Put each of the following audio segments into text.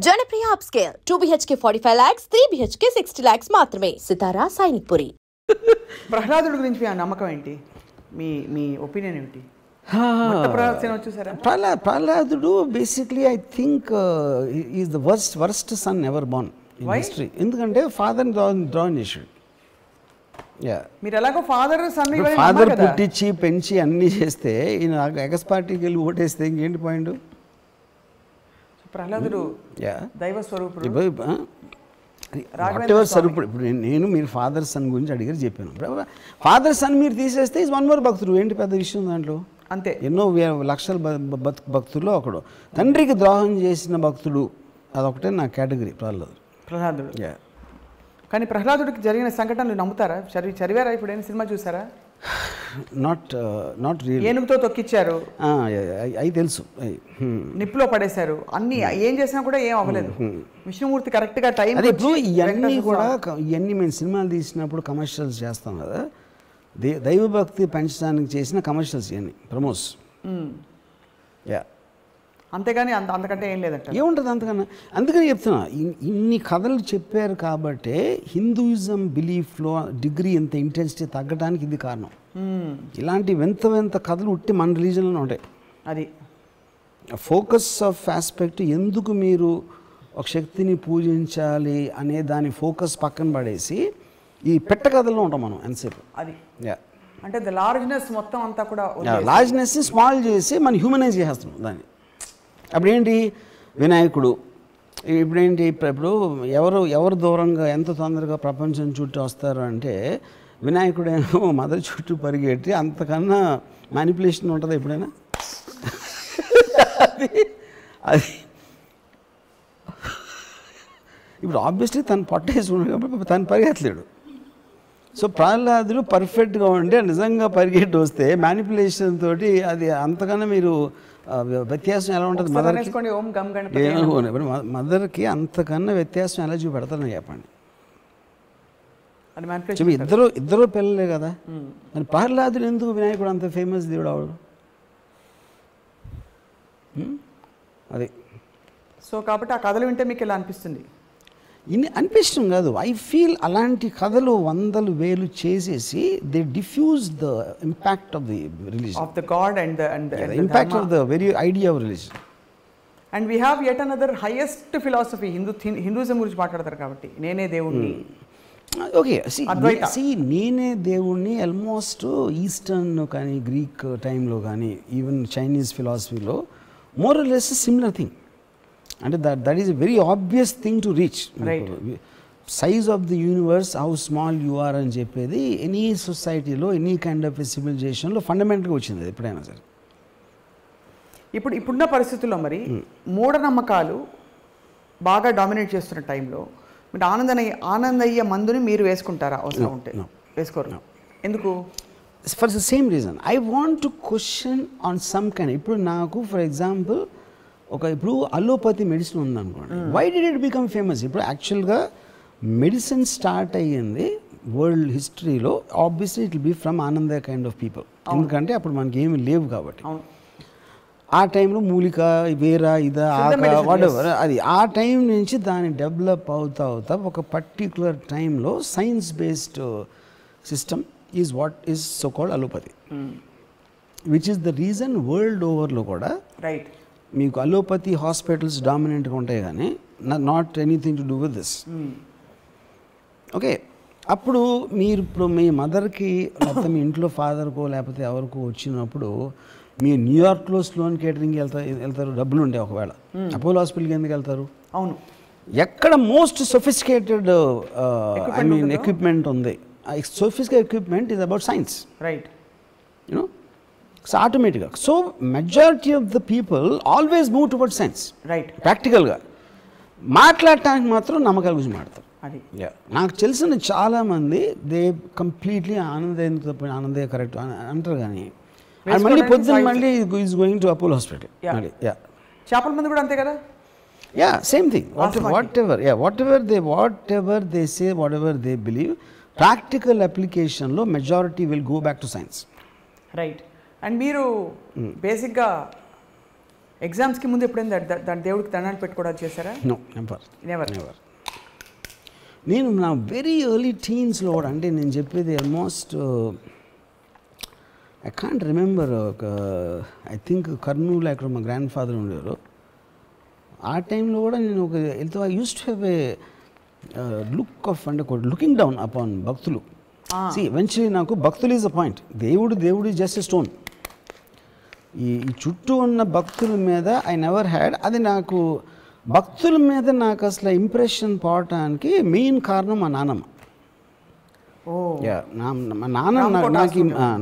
Janapriya upscale 2 BHK 45 lakhs, 3 BHK 60 lakhs మాత్రమే. సితారా సైనిక్పురి. ప్రహ్లాదుడి గురించి మీ నమ్మకం ఏంటి? మీ ఒపీనియన్ ఏంటి? ప్రహ్లాదుడు basically I think is the worst son ever born in history. ఎందుకంటే ఫాదర్ డ్రాన్ చేసాడు. మీరు ఎలాగో ఫాదర్ పుట్టించి పెంచి అన్నీ చేస్తే ఈయన ఎగస్ పార్టీకి వెళ్ళి ఓటేస్తే ఇంకేంటి పాయింట్? ప్రహ్లాదుడు దైవ స్వరూపుడు, స్వరూపుడు. ఇప్పుడు నేను మీరు ఫాదర్ సన్ గురించి అడిగారు చెప్పాను. ఫాదర్ సన్ మీరు తీసేస్తే ఈజ్ వన్ మోర్ భక్తుడు. ఏంటి పెద్ద విషయం దాంట్లో? అంతే. ఎన్నో లక్షల భక్తుల్లో ఒకడు. తండ్రికి ద్రోహం చేసిన భక్తుడు అదొకటే నా కేటగిరీ ప్రహ్లాదుడు. కానీ ప్రహ్లాదుడికి జరిగిన సంఘటనలు నమ్ముతారా? చదివారా? ఇప్పుడు ఏం సినిమా చూసారా? Not real. ఏనుగుతో తొక్కిచ్చారు, అవి తెలుసు. నిప్పులో పడేశారు, అన్ని ఏం చేసినా కూడా ఏం అవ్వలేదు. విష్ణుమూర్తి కరెక్ట్ గా టైం. ఇప్పుడు ఇవన్నీ కూడా ఇవన్నీ మేము సినిమాలు తీసినప్పుడు కమర్షియల్స్ చేస్తాం కదా, దైవభక్తి పెంచడానికి చేసిన కమర్షియల్స్ ఇవన్నీ ప్రమోస్. అంతేగాని అంతకంటే ఏం లేదంట. ఏముంటుంది అంతకన్నా? అందుకని చెప్తున్నా, ఇన్ని కథలు చెప్పారు కాబట్టే హిందూయిజం బిలీఫ్లో డిగ్రీ ఇంత ఇంటెన్సిటీ తగ్గడానికి ఇది కారణం. ఇలాంటి వింత కథలు ఉట్టి మన రిలీజన్లో ఉంటాయి. అది ఫోకస్ ఆఫ్ ఆస్పెక్ట్, ఎందుకు మీరు ఒక శక్తిని పూజించాలి అనే దాని ఫోకస్ పక్కన పడేసి ఈ పెట్ట కథల్లో ఉంటాం మనం ఎంతసేపు. అది అంటే ద లార్జ్నెస్ మొత్తం అంతా కూడా లార్జ్నెస్ని స్మాల్ చేసి మనం హ్యూమనైజ్ చేస్తున్నాం దాన్ని. అప్పుడేంటి వినాయకుడు, ఇప్పుడేంటి ఇప్పుడు ఎవరు దూరంగా ఎంత తొందరగా ప్రపంచం చుట్టూ వస్తారు అంటే వినాయకుడేమో మదర్ చుట్టూ పరిగెట్టి, అంతకన్నా మ్యానిపులేషన్ ఉంటుంది ఎప్పుడైనా? అది ఇప్పుడు ఆబ్వియస్లీ తను పట్టేసుకున్నాడు కాబట్టి తను పరిగెత్తలేడు. సో ప్రహ్లాదుడు పర్ఫెక్ట్గా ఉంటే నిజంగా పరిగెట్టి వస్తే మ్యానిపులేషన్ తోటి అది అంతకన్నా మీరు వ్యత్యాసం ఎలా ఉంటుంది? మదర్కి అంతకన్నా వ్యత్యాసం ఎలా చూపెడతారని చెప్పండి. ఇద్దరు పిల్లలే కదా. మరి ప్రహ్లాదుడు ఎందుకు వినాయకుడు అంత ఫేమస్ దేవుడు అవడు? అది. సో కాబట్టి ఆ కథలు వింటే మీకు ఎలా అనిపిస్తుంది? అనిపించడం కాదు, ఐ ఫీల్ అలాంటి కథలు 100,000 చేసేసి they diffuse the impact of the religion, of the god and the impact of the very idea of religion. And we have yet another highest philosophy. Hinduism గురించి మాట్లాడతారు కాబట్టి నేనే దేవుణ్ణి. ఓకే, నేనే దేవుణ్ణి ఆల్మోస్ట్ ఈస్టర్న్ కానీ గ్రీక్ టైంలో కానీ ఈవెన్ చైనీస్ ఫిలాసఫీలో more or less similar thing. అంటే that is a very obvious thing to reach. Size of the universe, how small you are అని చెప్పేది ఎనీ సొసైటీలో, ఎనీ కైండ్ ఆఫ్ సివిలైజేషన్లో ఫండమెంటల్గా వచ్చింది ఎప్పుడైనా సరే. ఇప్పుడున్న పరిస్థితుల్లో మరి మూఢనమ్మకాలు బాగా డామినేట్ చేస్తున్న టైంలో మీరు ఆనందయ్య మందుని మీరు వేసుకుంటారా? అవసరం ఉంటే వేసుకోరు. ఎందుకు? For the same reason, I want to question on some kind. ఇప్పుడు నాకు ఫర్ ఎగ్జాంపుల్ ఇప్పుడు అలోపతి మెడిసిన్ ఉందనుకోండి, why did it become famous? ఇప్పుడు యాక్చువల్గా మెడిసిన్ స్టార్ట్ అయ్యింది వరల్డ్ హిస్టరీలో, obviously it will be from Anandaiah kind of people. ఎందుకంటే అప్పుడు మనకి ఏమి లేవు కాబట్టి. ఆ టైంలో మూలిక, వేరా, ఇదా, వాటెవర్, అది ఆ టైం నుంచి దాన్ని డెవలప్ అవుతా ఒక పర్టికులర్ టైంలో science based system is what is so called allopathy, which is the reason world ఓవర్లో కూడా మీకు అలోపతి హాస్పిటల్స్ డామినెంట్గా ఉంటాయి కానీ not anything to do with this. Okay, అప్పుడు మీరు ఇప్పుడు మీ మదర్కి లేకపోతే మీ ఇంట్లో ఫాదర్కో లేకపోతే ఎవరికో వచ్చినప్పుడు మీరు న్యూయార్క్లో స్లోన్ కేటరింగ్కి వెళ్తారు, డబ్బులు ఉంటాయి. ఒకవేళ అపోలో హాస్పిటల్కి ఎందుకు వెళ్తారు? అవును, ఎక్కడ most sophisticated I mean equipment ఉంది. Sophisticated equipment is about science, right? You know, so ఆటోమేటిక్గా. So majority of the people always move toward science, right? ప్రాక్టికల్గా మాట్లాడటానికి మాత్రం నమ్మకాల గురించి మాట్లాడతారు. అది నాకు తెలిసిన చాలామంది దే కంప్లీట్లీ ఆనందయ్య కరెక్ట్ అంటారు, కానీ మళ్ళీ పొద్దున్న మళ్ళీ is going to Apollo hospital. చేపల మంది కూడా అంతే కదా. Same thing. Whatever they say, whatever they believe, practical అప్లికేషన్లో majority will go back to science, right? And మీరు బేసిక్గా ఎగ్జామ్స్కి ముందు ఎప్పుడైనా దాని దేవుడికి దండాలు పెట్టుకోవడం చేశారా? No, never. నెవర్. నేను నా వెరీ ఎర్లీ టీన్స్లో కూడా, అంటే నేను చెప్పేది ఆల్మోస్ట్ ఐ కాంట్ రిమెంబర్, ఒక ఐ థింక్ కర్నూలు అక్కడ మా గ్రాండ్ ఫాదర్ ఉండేవారు. ఆ టైంలో కూడా నేను ఒక I use to have a look of, అంటే లుకింగ్ డౌన్ అపాన్ భక్తులు. ఎవెన్చువలీ నాకు భక్తులు ఈజ్ అ పాయింట్. దేవుడు ఈజ్ జస్ట్ ఎ స్టోన్. ఈ చుట్టూ ఉన్న భక్తుల మీద ఐ నెవర్ హ్యాడ్, అది నాకు భక్తుల మీద నాకు అసలు ఇంప్రెషన్ పోవటానికి మెయిన్ కారణం మా నాన్నమ్మ. మా నాన్న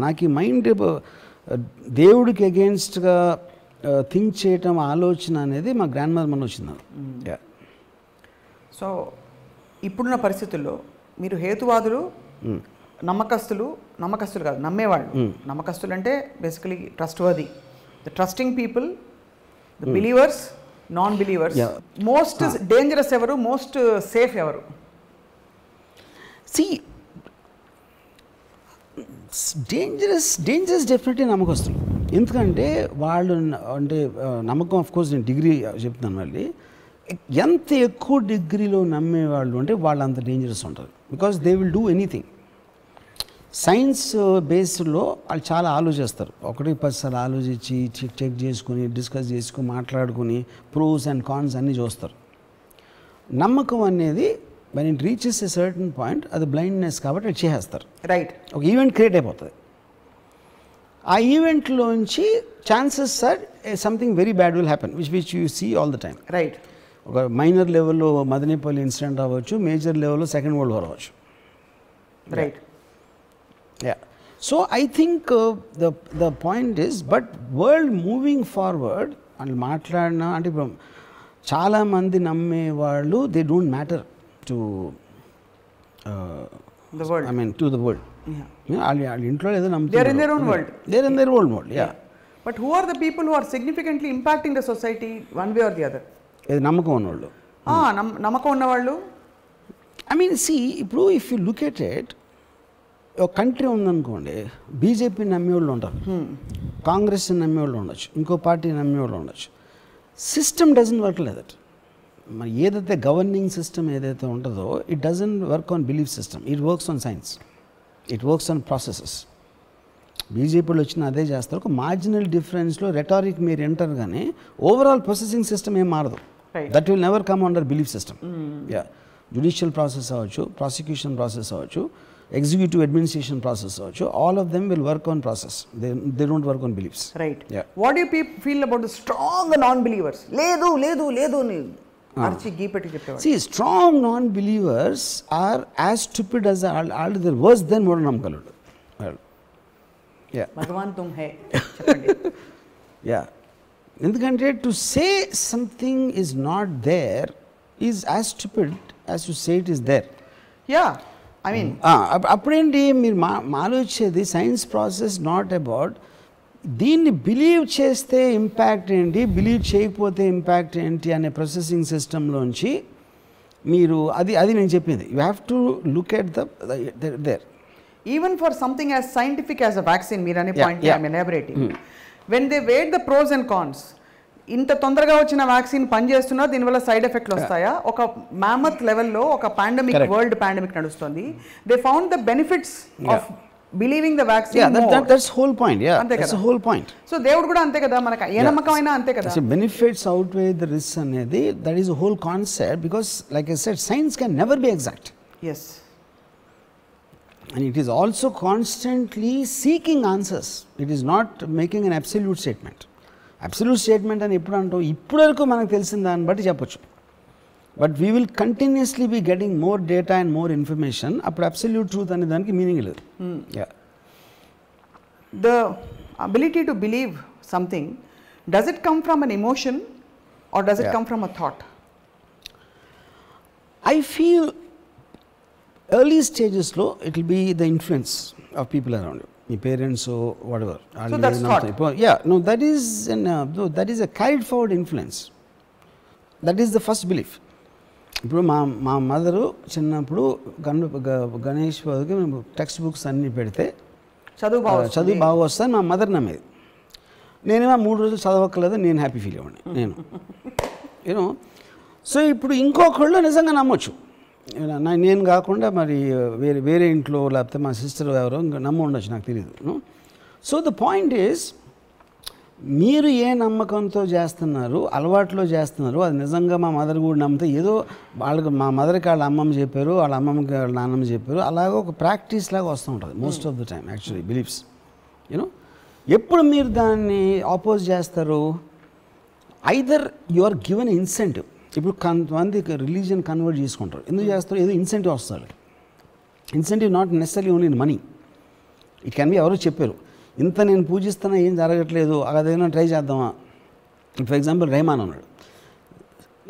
నాకు ఈ మైండ్ దేవుడికి అగేన్స్ట్గా థింక్ చేయటం, ఆలోచన అనేది మా గ్రాండ్ మదర్ మన వచ్చింది. సో ఇప్పుడున్న పరిస్థితుల్లో మీరు హేతువాదులు, నమ్మకస్తులు కాదు, నమ్మేవాళ్ళు. నమ్మకస్తులు అంటే basically trustworthy, the trusting people, the believers, non believers. Most dangerous ఎవరు, మోస్ట్ సేఫ్ ఎవరు? డేంజరస్ డెఫినెట్లీ నమ్మకస్తులు. ఎందుకంటే వాళ్ళు, అంటే నమ్మకం ఆఫ్ కోర్స్ నేను డిగ్రీ చెప్తున్నాను మళ్ళీ, ఎంత ఎక్కువ డిగ్రీలో నమ్మేవాళ్ళు అంటే వాళ్ళు అంత డేంజరస్ ఉంటారు. Because they will do anything. Science బేస్డ్లో వాళ్ళు చాలా ఆలోచిస్తారు. 1-10 సార్లు ఆలోచించి చెక్ చేసుకుని, డిస్కస్ చేసుకుని, మాట్లాడుకుని, ప్రోస్ అండ్ కాన్స్ అన్నీ చూస్తారు. నమ్మకం అనేది when it reaches a certain point, అది బ్లైండ్నెస్ కాబట్టి అది చేసేస్తారు. రైట్. ఒక ఈవెంట్ క్రియేట్ అయిపోతుంది. ఆ ఈవెంట్లోంచి chances are something very bad will happen, which you see all the time. Right. ఒక మైనర్ లెవెల్లో మదనపల్లి ఇన్సిడెంట్ అవ్వచ్చు, మేజర్ లెవెల్లో సెకండ్ వరల్డ్ వార్ అవ్వచ్చు. Right. So I think the point is, but world moving forward అని మాట్లాడినా, అంటే ఇప్పుడు చాలామంది నమ్మేవాళ్ళు they don't matter to the world. I mean to the world. వాళ్ళ ఇంట్లో ఏదో నమ్ముతారు. They are in their own world. They are in their own world. Yeah. But who are the people who are significantly impacting the society one way or the other? ఏది నమ్మకం ఉన్నవాళ్ళు. నమ్మకం ఉన్నవాళ్ళు. I mean see, ఇప్పుడు if you look at it, ఒక country ఉందనుకోండి, BJP నమ్మేవాళ్ళు ఉంటారు, కాంగ్రెస్ నమ్మేవాళ్ళు ఉండొచ్చు, ఇంకో పార్టీ నమ్మేవాళ్ళు ఉండొచ్చు. System doesn't work like that. మరి ఏదైతే గవర్నింగ్ సిస్టమ్ ఏదైతే ఉంటుందో, it doesn't work on belief system, it works on science, it works on processes. బీజేపీలో వచ్చిన అదే చేస్తారు. ఒక మార్జినల్ డిఫరెన్స్లో రెటారిక్ మీరు ఎంటర్, కానీ ఓవరాల్ ప్రాసెసింగ్ సిస్టమ్ ఏం మారదు. That will never come under belief system. Judicial process అవ్వచ్చు, ప్రాసిక్యూషన్ ప్రాసెస్ అవ్వచ్చు, ఎగ్జిక్యూటివ్ అడ్మినిస్ట్రేషన్ ప్రాసెస్ అవ్వచ్చు, all of them will work on process. They don't work on beliefs. Right. What do you feel about the strong non believers? లేదు లేదు లేదు అని అర్చి గీపెట్టి చెప్పేవారు. See, strong non-believers are as stupid as all the worse than మూఢనమ్మకాలు. భగవాన్ తుమ్ హై చెప్పండి. ఎందుకంటే to say something is not there is as stupid as to say it is there. I mean అప్పుడేంటి మీరు ఆలోచించేది సైన్స్ ప్రాసెస్ నాట్ అబౌట్ దీన్ని believe చేస్తే impact ఏంటి, బిలీవ్ చేయకపోతే ఇంపాక్ట్ ఏంటి అనే ప్రాసెసింగ్ సిస్టంలోంచి మీరు అది నేను చెప్పింది. You have to look at there. Even for something as scientific as a vaccine, మీరు అనే point I'm elaborating. When they weigh the pros and cons, ఇంత తొందరగా వచ్చిన వ్యాక్సిన్ పనిచేస్తున్నా, దీనివల్ల సైడ్ ఎఫెక్ట్లు వస్తాయా? ఒక మ్యామత్ లెవెల్లో ఒక పాండమిక్, వరల్డ్ పాండమిక్ నడుస్తుంది. They found the benefits of believing the vaccine more. That's whole point. That's the whole point. So దేవుడు కూడా అంతే కదా, మనకు ఏ నమ్మకమైనా అంతే కదా. So benefits outweigh the risks అనేది, that is a whole concept, because like I said, science can never be exact. Yes. And it is also constantly seeking answers. It is not making an absolute statement. Absolute statement అని ఎప్పుడు అంటాం, ఇప్పటివరకు మనకు తెలిసిన దాన్ని బట్టి చెప్పొచ్చు. But we will continuously be getting more data and more information. అప్పుడు అబ్సల్యూట్ ట్రూత్ అనే దానికి మీనింగ్ లేదు. The ability to believe something, does it come from an emotion or does it come from a thought? I feel early stages లో it will be the influence of people around you, your parents or whatever. So that's thought. That is a carried forward influence. That is the first belief. ఇప్పుడు మా mother చిన్నప్పుడు Ganesh text books అన్నీ పెడితే చదువు బాగా వస్తాను మా మదర్ నమ్మేది. నేనేమో 3 రోజులు చదవక్కర్లేదు, నేను హ్యాపీ ఫీల్ అవ్వండి నేను యూనో. సో ఇప్పుడు ఇంకొకళ్ళు నిజంగా నమ్మొచ్చు, నేను కాకుండా మరి వేరే ఇంట్లో లేకపోతే మా సిస్టర్ ఎవరో ఇంకా నమ్మ ఉండొచ్చు, నాకు తెలియదు. సో ద పాయింట్ ఈజ్, మీరు ఏ నమ్మకంతో చేస్తున్నారు, అలవాట్లో చేస్తున్నారు, అది నిజంగా మా మదర్ కూడా నమ్మితే ఏదో వాళ్ళకి మా మదర్కి వాళ్ళ అమ్మమ్మ చెప్పారు, వాళ్ళ అమ్మమ్మకి వాళ్ళ నాన్నమ్మ చెప్పారు, అలాగే ఒక ప్రాక్టీస్ లాగా వస్తూ ఉంటుంది most of the time actually beliefs you know. ఎప్పుడు మీరు దాన్ని ఆపోజ్ చేస్తారు, either you are given incentive. ఇప్పుడు కొంతమంది రిలీజియన్ కన్వర్ట్ చేసుకుంటారు, ఎందుకు చేస్తారు, ఏదో ఇన్సెంటివ్ వస్తుంది. Incentive not necessary only in money, it can be ఎవరో చెప్పారు ఇంత నేను పూజిస్తున్నా ఏం జరగట్లేదు, అదేమైనా ట్రై చేద్దామా. ఫర్ ఎగ్జాంపుల్ రెహమాన్ ఉన్నాడు,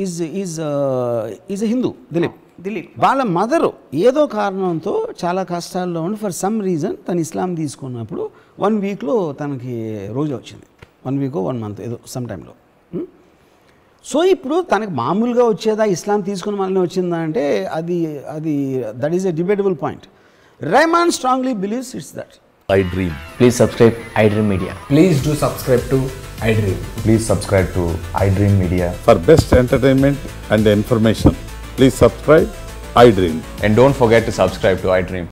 ఈజ్ ఎ హిందూ, దిలీప్ వాళ్ళ మదరు ఏదో కారణంతో చాలా కష్టాల్లో ఉండి ఫర్ సమ్ రీజన్ తను ఇస్లాం తీసుకున్నప్పుడు 1 వీక్లో తనకి రోజు వచ్చింది, 1 వీక్ 1 మంత్ ఏదో సమ్ టైంలో. సో ఇప్పుడు తనకి మామూలుగా వచ్చేదా, ఇస్లాం తీసుకున్న మళ్ళీ వచ్చిందా అంటే అది that is a debatable point. Rahman strongly believes it's that. iDream. Please subscribe iDream Media. Please do subscribe to iDream. Please subscribe to iDream Media. For best entertainment and information, please subscribe iDream. And don't forget to subscribe to iDream.